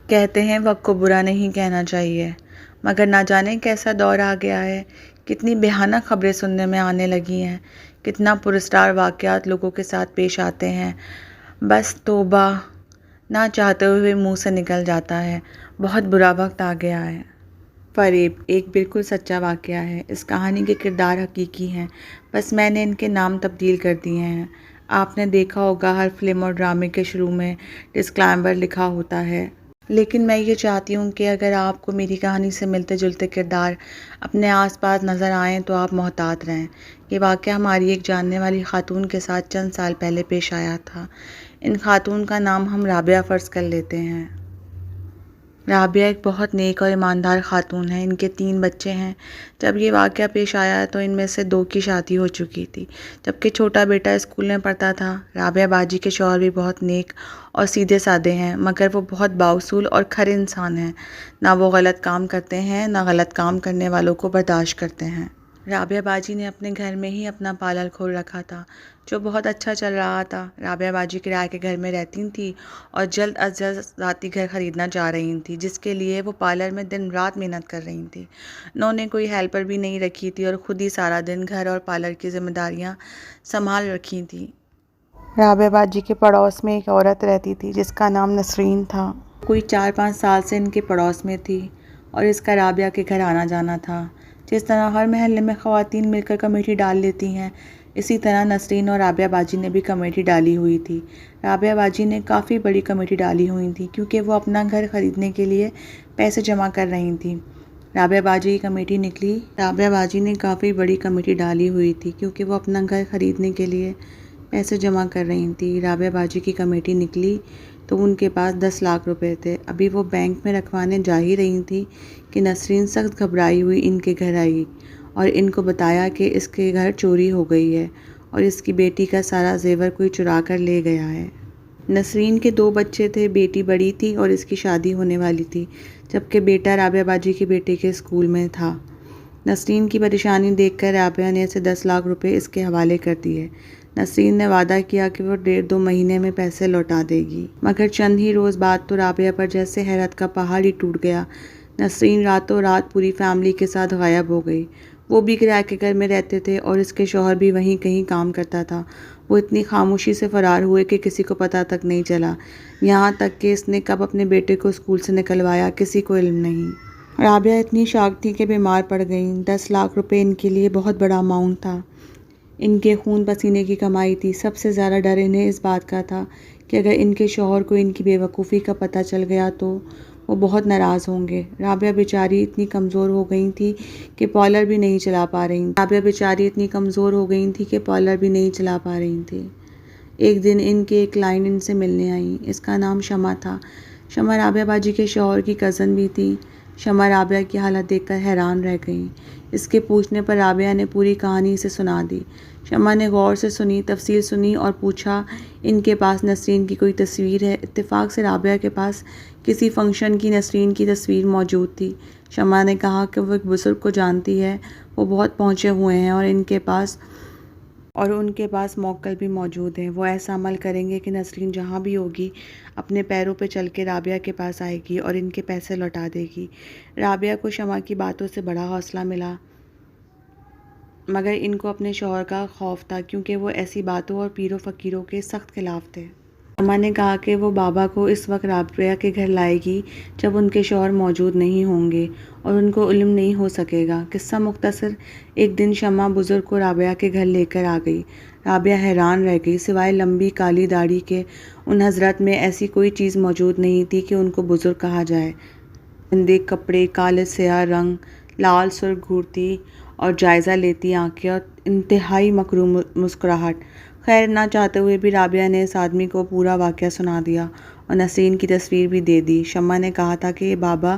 کہتے ہیں وقت کو برا نہیں کہنا چاہیے، مگر نہ جانے کیسا دور آ گیا ہے، کتنی بھیانک خبریں سننے میں آنے لگی ہیں، کتنا پراسرار واقعات لوگوں کے ساتھ پیش آتے ہیں۔ بس توبہ، نہ چاہتے ہوئے منہ سے نکل جاتا ہے، بہت برا وقت آ گیا ہے۔ فریب ایک بالکل سچا واقعہ ہے۔ اس کہانی کے کردار حقیقی ہیں، بس میں نے ان کے نام تبدیل کر دیے ہیں۔ آپ نے دیکھا ہوگا ہر فلم اور ڈرامے کے شروع میں ڈسکلائمر لکھا ہوتا ہے۔ لیکن میں یہ چاہتی ہوں کہ اگر آپ کو میری کہانی سے ملتے جلتے کردار اپنے آس پاس نظر آئیں تو آپ محتاط رہیں۔ یہ واقعہ ہماری ایک جاننے والی خاتون کے ساتھ چند سال پہلے پیش آیا تھا۔ ان خاتون کا نام ہم رابعہ فرض کر لیتے ہیں۔ رابعہ ایک بہت نیک اور ایماندار خاتون ہے۔ ان کے 3 بچے ہیں۔ جب یہ واقعہ پیش آیا تو ان میں سے 2 کی شادی ہو چکی تھی، جبکہ چھوٹا بیٹا اسکول میں پڑھتا تھا۔ رابعہ باجی کے شوہر بھی بہت نیک اور سیدھے سادے ہیں، مگر وہ بہت بااصول اور کھرے انسان ہیں۔ نہ وہ غلط کام کرتے ہیں، نہ غلط کام کرنے والوں کو برداشت کرتے ہیں۔ رابعہ باجی نے اپنے گھر میں ہی اپنا پارلر کھول رکھا تھا، جو بہت اچھا چل رہا تھا۔ رابعہ باجی کرائے کے گھر میں رہتی تھیں اور جلد از جلد ذاتی گھر خریدنا چاہ رہی تھیں، جس کے لیے وہ پارلر میں دن رات محنت کر رہی تھیں۔ انہوں نے کوئی ہیلپر بھی نہیں رکھی تھی اور خود ہی سارا دن گھر اور پارلر کی ذمہ داریاں سنبھال رکھی تھیں۔ رابعہ باجی کے پڑوس میں ایک عورت رہتی تھی جس کا نام نسرین تھا۔ کوئی 4-5 سال سے ان کے پڑوس میں تھی اور اس کا رابعہ کے گھر آنا جانا تھا۔ جس طرح ہر محلے میں خواتین مل کر کمیٹی ڈال لیتی ہیں، اسی طرح نسرین اور رابعہ باجی نے بھی کمیٹی ڈالی ہوئی تھی۔ رابعہ باجی نے کافی بڑی کمیٹی ڈالی ہوئی تھی کیونکہ وہ اپنا گھر خریدنے کے لیے پیسے جمع کر رہی تھیں۔ رابعہ باجی کی کمیٹی نکلی۔ رابعہ باجی نے کافی بڑی کمیٹی ڈالی ہوئی تھی کیونکہ وہ اپنا گھر خریدنے کے لیے پیسے جمع کر رہی تھیں۔ رابعہ باجی کی کمیٹی نکلی تو ان کے پاس 10 لاکھ روپے تھے۔ ابھی وہ بینک میں رکھوانے جا ہی رہی تھی کہ نسرین سخت گھبرائی ہوئی ان کے گھر آئی اور ان کو بتایا کہ اس کے گھر چوری ہو گئی ہے اور اس کی بیٹی کا سارا زیور کوئی چرا کر لے گیا ہے۔ نسرین کے 2 بچے تھے، بیٹی بڑی تھی اور اس کی شادی ہونے والی تھی، جبکہ بیٹا رابعہ باجی کے بیٹے کے اسکول میں تھا۔ نسرین کی پریشانی دیکھ کر رابعہ نے اسے 10 لاکھ روپے اس کے حوالے کر دیے۔ نسرین نے وعدہ کیا کہ وہ 1.5-2 مہینے میں پیسے لوٹا دے گی، مگر چند ہی روز بعد تو رابعہ پر جیسے حیرت کا پہاڑ ہی ٹوٹ گیا۔ نسرین راتوں رات پوری فیملی کے ساتھ غائب ہو گئی۔ وہ بھی کرائے کے گھر میں رہتے تھے اور اس کے شوہر بھی وہیں کہیں کام کرتا تھا۔ وہ اتنی خاموشی سے فرار ہوئے کہ کسی کو پتہ تک نہیں چلا، یہاں تک کہ اس نے کب اپنے بیٹے کو اسکول سے نکلوایا کسی کو علم نہیں۔ رابعہ اتنی شاک تھی کہ بیمار پڑ گئیں۔ 10 لاکھ روپے ان کے لیے بہت بڑا اماؤنٹ تھا، ان کے خون پسینے کی کمائی تھی۔ سب سے زیادہ ڈر انہیں اس بات کا تھا کہ اگر ان کے شوہر کو ان کی بے وقوفی کا پتہ چل گیا تو وہ بہت ناراض ہوں گے۔ رابعہ بیچاری اتنی کمزور ہو گئی تھی کہ پارلر بھی نہیں چلا پا رہی تھی۔ ایک دن ان کے ایک کلائنٹ ان سے ملنے آئیں۔ اس کا نام شمع تھا۔ شمع رابعہ باجی کے شوہر کی کزن بھی تھی۔ شمع رابعہ کی حالت دیکھ کر حیران رہ گئیں۔ اس کے پوچھنے پر رابعہ نے پوری کہانی اسے سنا دی۔ شمع نے غور سے سنی، تفصیل سنی اور پوچھا ان کے پاس نسرین کی کوئی تصویر ہے؟ اتفاق سے رابعہ کے پاس کسی فنکشن کی نسرین کی تصویر موجود تھی۔ شمع نے کہا کہ وہ ایک بزرگ کو جانتی ہے، وہ بہت پہنچے ہوئے ہیں اور ان کے پاس موکل بھی موجود ہیں۔ وہ ایسا عمل کریں گے کہ نسرین جہاں بھی ہوگی اپنے پیروں پہ چل کے رابعہ کے پاس آئے گی اور ان کے پیسے لوٹا دے گی۔ رابعہ کو شمع کی باتوں سے بڑا حوصلہ ملا، مگر ان کو اپنے شوہر کا خوف تھا کیونکہ وہ ایسی باتوں اور پیر و فقیروں کے سخت خلاف تھے۔ شمع نے کہا کہ وہ بابا کو اس وقت رابعہ کے گھر لائے گی جب ان کے شوہر موجود نہیں ہوں گے اور ان کو علم نہیں ہو سکے گا۔ قصہ مختصر، ایک دن شمع بزرگ کو رابعہ کے گھر لے کر آ گئی۔ رابعہ حیران رہ گئی، سوائے لمبی کالی داڑھی کے ان حضرات میں ایسی کوئی چیز موجود نہیں تھی کہ ان کو بزرگ کہا جائے۔ گندے کپڑے، کالے سیاہ رنگ، لال سرخ گھورتی اور جائزہ لیتی آنکھیں اور انتہائی مکروہ مسکراہٹ۔ خیر، نہ چاہتے ہوئے بھی رابعہ نے اس آدمی کو پورا واقعہ سنا دیا اور نسرین کی تصویر بھی دے دی۔ شمع نے کہا تھا کہ یہ بابا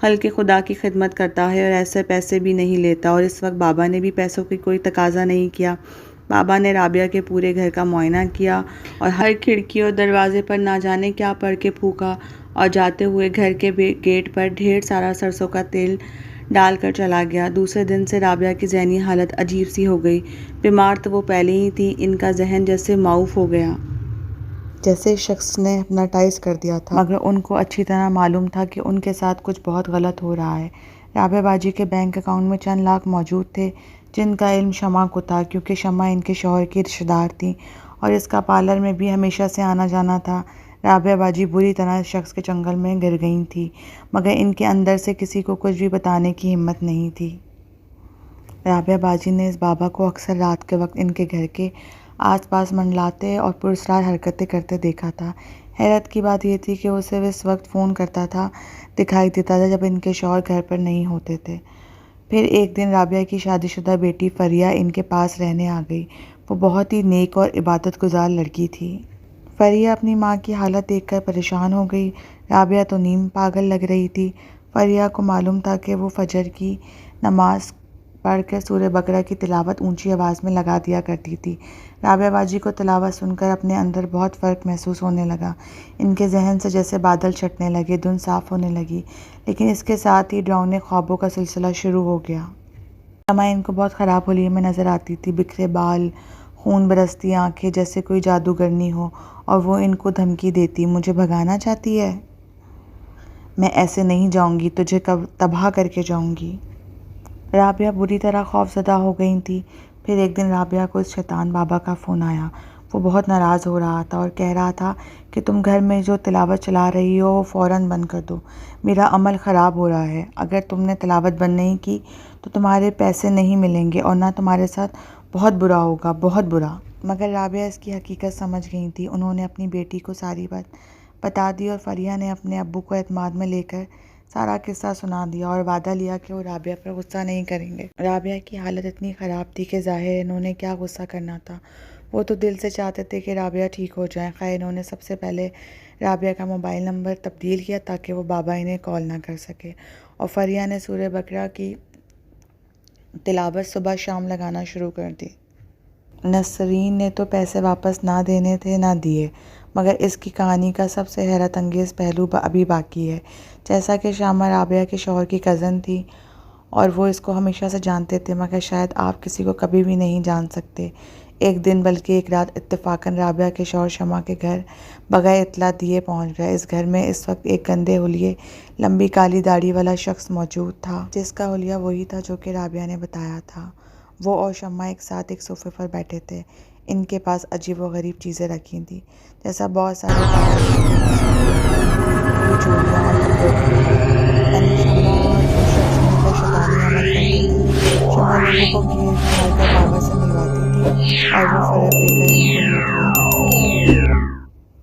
خلق خدا کی خدمت کرتا ہے اور ایسے پیسے بھی نہیں لیتا، اور اس وقت بابا نے بھی پیسوں کی کوئی تقاضا نہیں کیا۔ بابا نے رابعہ کے پورے گھر کا معائنہ کیا اور ہر کھڑکی اور دروازے پر نہ جانے کیا پڑھ کے پھونکا اور جاتے ہوئے گھر کے گیٹ پر ڈھیر سارا سرسوں کا تیل ڈال کر چلا گیا۔ دوسرے دن سے رابعہ کی ذہنی حالت عجیب سی ہو گئی۔ بیمار تو وہ پہلے ہی تھی، ان کا ذہن جیسے معوف ہو گیا۔ جیسے اس شخص نے ہپناٹائز کر دیا تھا، مگر ان کو اچھی طرح معلوم تھا کہ ان کے ساتھ کچھ بہت غلط ہو رہا ہے۔ رابعہ باجی کے بینک اکاؤنٹ میں چند لاکھ موجود تھے، جن کا علم شمع کو تھا، کیونکہ شمع ان کے شوہر کی رشتہ دار تھیں اور اس کا پارلر میں بھی ہمیشہ سے آنا جانا تھا۔ رابعہ باجی بری طرح اس شخص کے چنگل میں گر گئی تھیں، مگر ان کے اندر سے کسی کو کچھ بھی بتانے کی ہمت نہیں تھی۔ رابعہ باجی نے اس بابا کو اکثر رات کے وقت ان کے گھر کے آس پاس منڈلاتے اور پراسرار حرکتیں کرتے دیکھا تھا۔ حیرت کی بات یہ تھی کہ وہ صرف اس وقت فون کرتا تھا، دکھائی دیتا تھا جب ان کے شوہر گھر پر نہیں ہوتے تھے۔ پھر ایک دن رابعہ کی شادی شدہ بیٹی فریہ ان کے پاس رہنے آ گئی۔ وہ بہت ہی نیک اور عبادت گزار لڑکی تھی۔ فریہ اپنی ماں کی حالت دیکھ کر پریشان ہو گئی۔ رابعہ تو نیم پاگل لگ رہی تھی۔ فریہ کو معلوم تھا کہ وہ فجر کی نماز پڑھ کر سورہ بقرہ کی تلاوت اونچی آواز میں لگا دیا کرتی تھی۔ رابعہ باجی کو تلاوت سن کر اپنے اندر بہت فرق محسوس ہونے لگا۔ ان کے ذہن سے جیسے بادل چھٹنے لگے، دھند صاف ہونے لگی، لیکن اس کے ساتھ ہی ڈراؤنے خوابوں کا سلسلہ شروع ہو گیا۔ شمع ان کو بہت خراب حلیے میں نظر آتی تھی، بکھرے بال، خون برستی آنکھیں، جیسے کوئی جادوگرنی ہو، اور وہ ان کو دھمکی دیتی، مجھے بھگانا چاہتی ہے؟ میں ایسے نہیں جاؤں گی، تجھے تباہ کر کے جاؤں گی۔ رابعہ بری طرح خوف زدہ ہو گئی تھی۔ پھر ایک دن رابعہ کو اس شیطان بابا کا فون آیا۔ وہ بہت ناراض ہو رہا تھا اور کہہ رہا تھا کہ تم گھر میں جو تلاوت چلا رہی ہو وہ فوراً بند کر دو، میرا عمل خراب ہو رہا ہے۔ اگر تم نے تلاوت بند نہیں کی تو تمہارے پیسے نہیں ملیں گے اور نہ تمہارے ساتھ بہت برا ہوگا، بہت برا۔ مگر رابعہ اس کی حقیقت سمجھ گئی تھی۔ انہوں نے اپنی بیٹی کو ساری بات بتا دی اور فریہ نے اپنے ابو کو اعتماد میں لے کر سارا قصہ سنا دیا اور وعدہ لیا کہ وہ رابعہ پر غصہ نہیں کریں گے۔ رابعہ کی حالت اتنی خراب تھی کہ ظاہر انہوں نے کیا غصہ کرنا تھا۔ وہ تو دل سے چاہتے تھے کہ رابعہ ٹھیک ہو جائیں۔ خیر، انہوں نے سب سے پہلے رابعہ کا موبائل نمبر تبدیل کیا تاکہ وہ بابا انہیں کال نہ کر سکے، اور فریہ نے سورہ بقرہ کی تلاوت صبح شام لگانا شروع کر دی۔ نسرین نے تو پیسے واپس نہ دینے تھے، نہ دیے، مگر اس کی کہانی کا سب سے حیرت انگیز پہلو ابھی باقی ہے۔ جیسا کہ شمع رابعہ کے شوہر کی کزن تھی اور وہ اس کو ہمیشہ سے جانتے تھے، مگر شاید آپ کسی کو کبھی بھی نہیں جان سکتے۔ ایک دن بلکہ ایک رات اتفاقاً رابعہ کے شوہر شمع کے گھر بغیر اطلاع دیے پہنچ گئے۔ اس گھر میں اس وقت ایک گندے حلیے، لمبی کالی داڑھی والا شخص موجود تھا، جس کا حلیہ وہی تھا جو کہ رابعہ نے بتایا تھا۔ وہ اور شمع ایک ساتھ ایک صوفے پر بیٹھے تھے۔ ان کے پاس عجیب و غریب چیزیں رکھی تھیں، جیسا بہت سارے چوڑیاں اور کپڑے تھے۔ یعنی شمع اور اس شخص مل کر شیطانی عمل کرتے تھے۔ شمع لوگوں کو گھیر گھار کر بابا سے ملواتی تھی اور وہ فریب دے کر ان کو لوٹ لیا